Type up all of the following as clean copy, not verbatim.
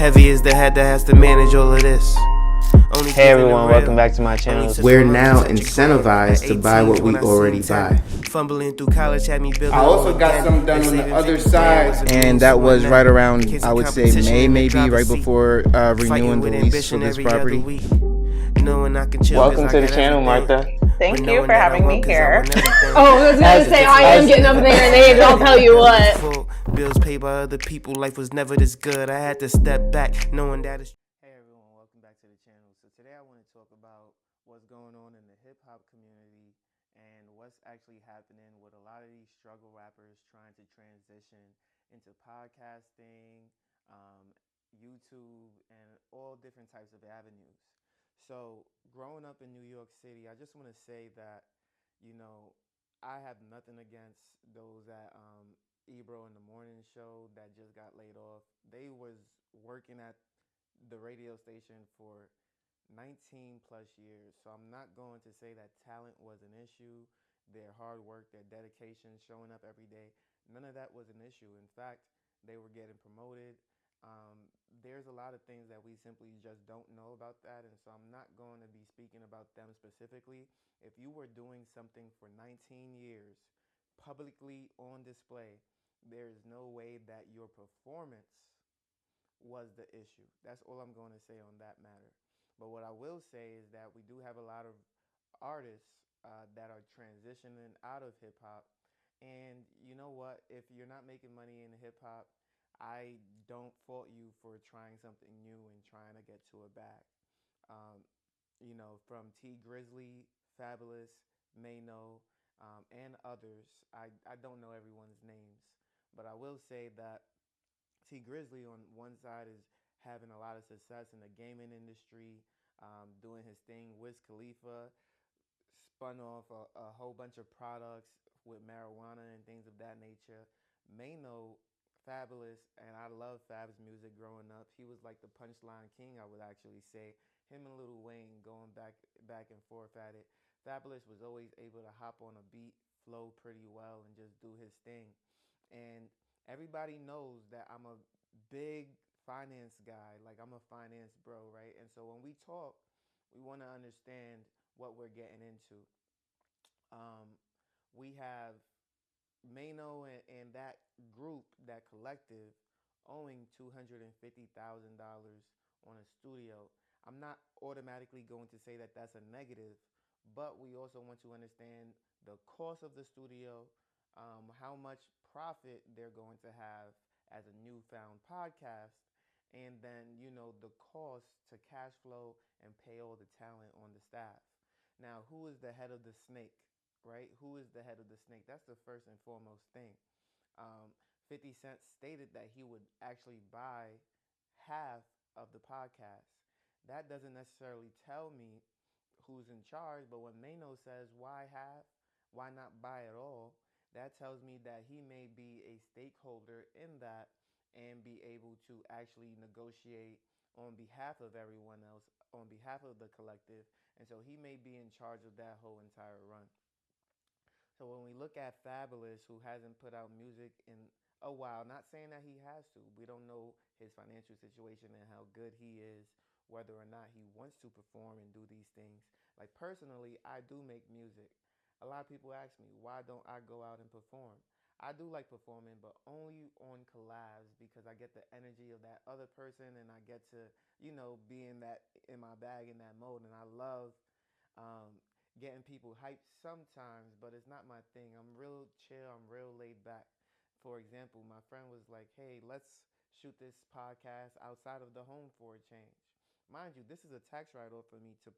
Heavy is the head that has to manage all of this. Hey everyone, welcome back to my channel. We're now incentivized to buy what we already buy. Fumbling through college had me building. I also got some done on the other side. And that was right around, I would say, May, maybe, right before renewing the lease for this property. Welcome to the channel, Martha. Thank you for having me here. Oh, I was going to say, I am getting up there in age, I'll tell you what. Bills paid by other people, life was never this good. I had to step back, knowing that it's... Hey everyone, welcome back to the channel. So today I want to talk about what's going on in the hip-hop community and what's actually happening with a lot of these struggle rappers trying to transition into podcasting, YouTube, and all different types of avenues. So growing up in New York City, I just want to say that, I have nothing against those at Ebro in the morning show that just got laid off. They was working at the radio station for 19 plus years. So I'm not going to say that talent was an issue. Their hard work, their dedication, showing up every day, none of that was an issue. In fact, they were getting promoted. There's a lot of things that we simply just don't know about that, and so I'm not going to be speaking about them specifically. If you were doing something for 19 years publicly on display, there's no way that your performance was the issue. That's all I'm going to say on that matter. But what I will say is that we do have a lot of artists that are transitioning out of hip-hop, and you know what? If you're not making money in hip-hop, I don't fault you for trying something new and trying to get to a bag. From T Grizzly, Fabulous, Maino, and others. I don't know everyone's names, but I will say that T Grizzly on one side is having a lot of success in the gaming industry, doing his thing. Wiz Khalifa spun off a whole bunch of products with marijuana and things of that nature. Maino, Fabulous, and I love Fab's music growing up. He was like the punchline king, I would actually say. Him and Lil Wayne going back and forth at it. Fabulous was always able to hop on a beat, flow pretty well, and just do his thing. And everybody knows that I'm a big finance guy. Like, I'm a finance bro, right? And so when we talk, we want to understand what we're getting into. We have Maino and that group, that collective, owing $250,000 on a studio. I'm not automatically going to say that that's a negative, but we also want to understand the cost of the studio, how much profit they're going to have as a newfound podcast, and then, the cost to cash flow and pay all the talent on the staff. Now, who is the head of the snake? Right? Who is the head of the snake? That's the first and foremost thing. 50 Cent stated that he would actually buy half of the podcast. That doesn't necessarily tell me who's in charge, but when Maino says, why half? Why not buy it all? That tells me that he may be a stakeholder in that and be able to actually negotiate on behalf of everyone else, on behalf of the collective. And so he may be in charge of that whole entire run. So when we look at Fabulous, who hasn't put out music in a while, not saying that he has to. We don't know his financial situation and how good he is, whether or not he wants to perform and do these things. Like, personally, I do make music. A lot of people ask me, why don't I go out and perform? I do like performing, but only on collabs, because I get the energy of that other person and I get to, be in my bag in that mode. And I love getting people hyped sometimes, but it's not my thing. I'm real chill. I'm real laid back. For example, my friend was like, hey, let's shoot this podcast outside of the home for a change. Mind you, this is a tax write-off for me to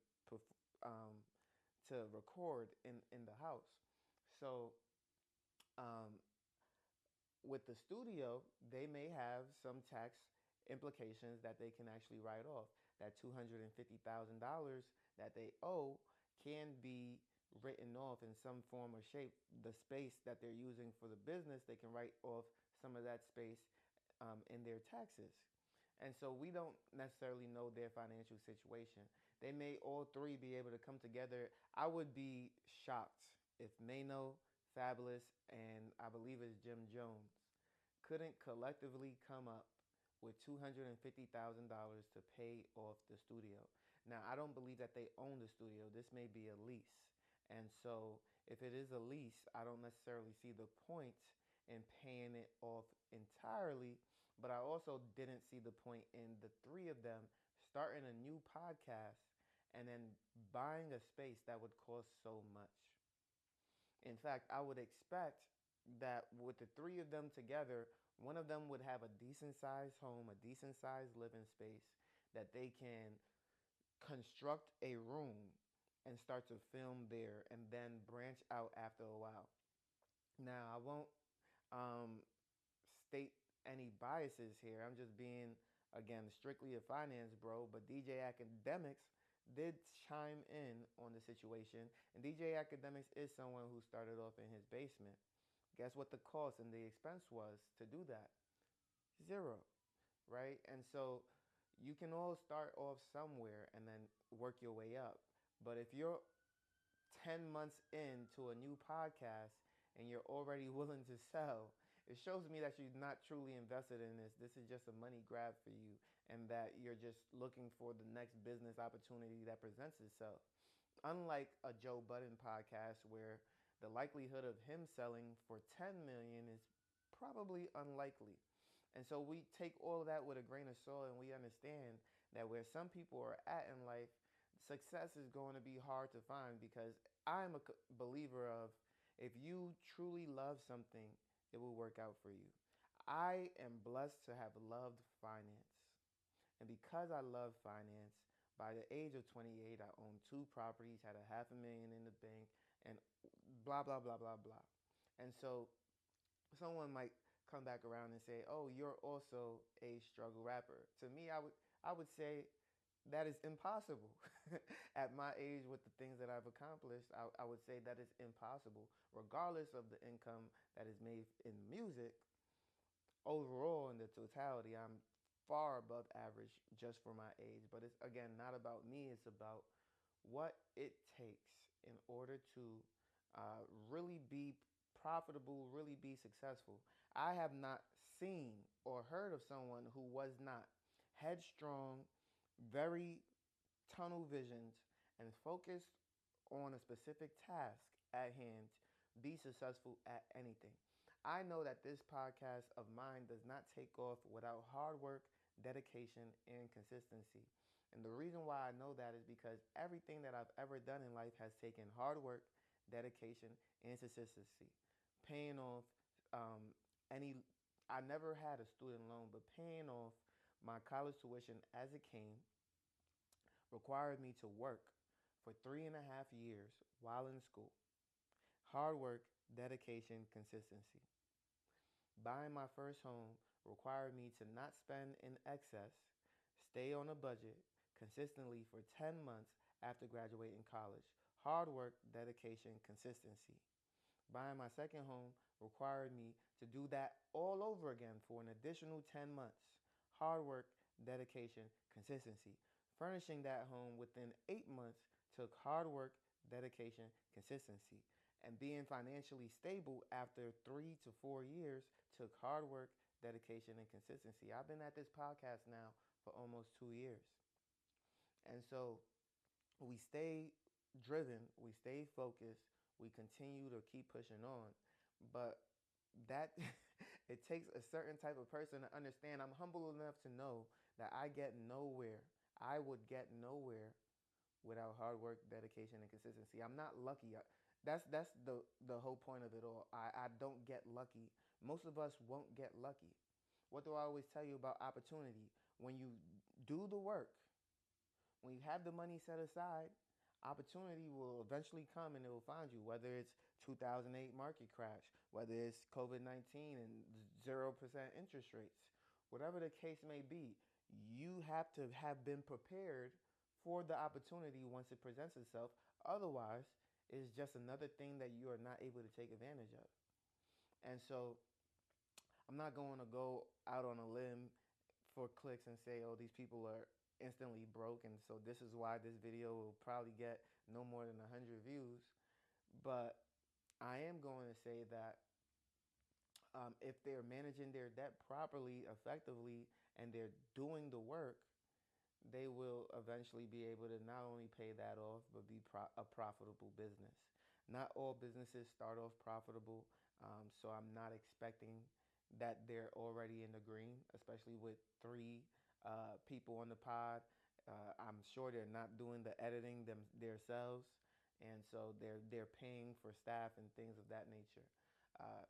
record in the house. So with the studio, they may have some tax implications that they can actually write off. That $250,000 that they owe can be written off in some form or shape. The space that they're using for the business, they can write off some of that space in their taxes. And so we don't necessarily know their financial situation. They may all three be able to come together. I would be shocked if Maino, Fabulous, and I believe it's Jim Jones couldn't collectively come up with $250,000 to pay off the studio. Now, I don't believe that they own the studio. This may be a lease. And so, if it is a lease, I don't necessarily see the point in paying it off entirely. But I also didn't see the point in the three of them starting a new podcast and then buying a space that would cost so much. In fact, I would expect that with the three of them together, one of them would have a decent sized home, a decent sized living space that they can construct a room and start to film there and then branch out after a while. Now, I won't um, state any biases here. I'm just being, again, strictly a finance bro, but DJ Academics did chime in on the situation. And DJ Academics is someone who started off in his basement. Guess what the cost and the expense was to do that? Zero, right? And so you can all start off somewhere and then work your way up. But if you're 10 months into a new podcast and you're already willing to sell, it shows me that you're not truly invested in this. This is just a money grab for you, and that you're just looking for the next business opportunity that presents itself. Unlike a Joe Budden podcast where the likelihood of him selling for 10 million is probably unlikely. And so we take all of that with a grain of salt, and we understand that where some people are at in life, success is going to be hard to find, because I'm a believer of, if you truly love something, it will work out for you. I am blessed to have loved finance. And because I love finance, by the age of 28, I owned 2 properties, had $500,000 in the bank, and blah, blah, blah, blah, blah. And so someone might come back around and say, oh, you're also a struggle rapper. To me, I would say that is impossible. At my age, with the things that I've accomplished, I would say that is impossible. Regardless of the income that is made in music, overall, in the totality, I'm far above average just for my age. But it's, again, not about me. It's about what it takes in order to really be profitable, really be successful. I have not seen or heard of someone who was not headstrong, very tunnel visioned, and focused on a specific task at hand, be successful at anything. I know that this podcast of mine does not take off without hard work, dedication, and consistency. And the reason why I know that is because everything that I've ever done in life has taken hard work, dedication, and consistency. Paying off any, I never had a student loan, but paying off my college tuition as it came required me to work for 3.5 years while in school. Hard work, dedication, consistency. Buying my first home required me to not spend in excess, stay on a budget consistently for 10 months after graduating college. Hard work, dedication, consistency. Buying my second home required me to do that all over again for an additional 10 months. Hard work, dedication, consistency. Furnishing that home within 8 months took hard work, dedication, consistency. And being financially stable after 3 to 4 years took hard work, dedication, and consistency. I've been at this podcast now for almost 2 years. And so we stay driven, we stay focused, we continue to keep pushing on. But that it takes a certain type of person to understand. I'm humble enough to know that I get nowhere. I would get nowhere without hard work, dedication, and consistency. I'm not lucky. That's the whole point of it all. I don't get lucky. Most of us won't get lucky. What do I always tell you about opportunity? When you do the work, when you have the money set aside, opportunity will eventually come and it will find you, whether it's 2008 market crash, whether it's COVID-19 and 0% interest rates, whatever the case may be. You have to have been prepared for the opportunity once it presents itself. Otherwise, it's just another thing that you are not able to take advantage of. And so I'm not going to go out on a limb for clicks and say, oh, these people are instantly broke, and so this is why this video will probably get no more than 100 views. But I am going to say that if they're managing their debt properly, effectively, and they're doing the work, they will eventually be able to not only pay that off, but be a profitable business. Not all businesses start off profitable, so I'm not expecting that they're already in the green, especially with three people on the pod. I'm sure they're not doing the editing themselves, and so they're paying for staff and things of that nature. Uh,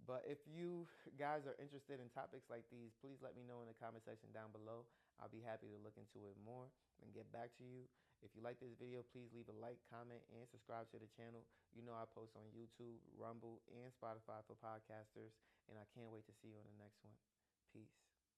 but if you guys are interested in topics like these, please let me know in the comment section down below. I'll be happy to look into it more and get back to you. If you like this video, please leave a like, comment, and subscribe to the channel. You know I post on YouTube, Rumble, and Spotify for podcasters, and I can't wait to see you on the next one. Peace.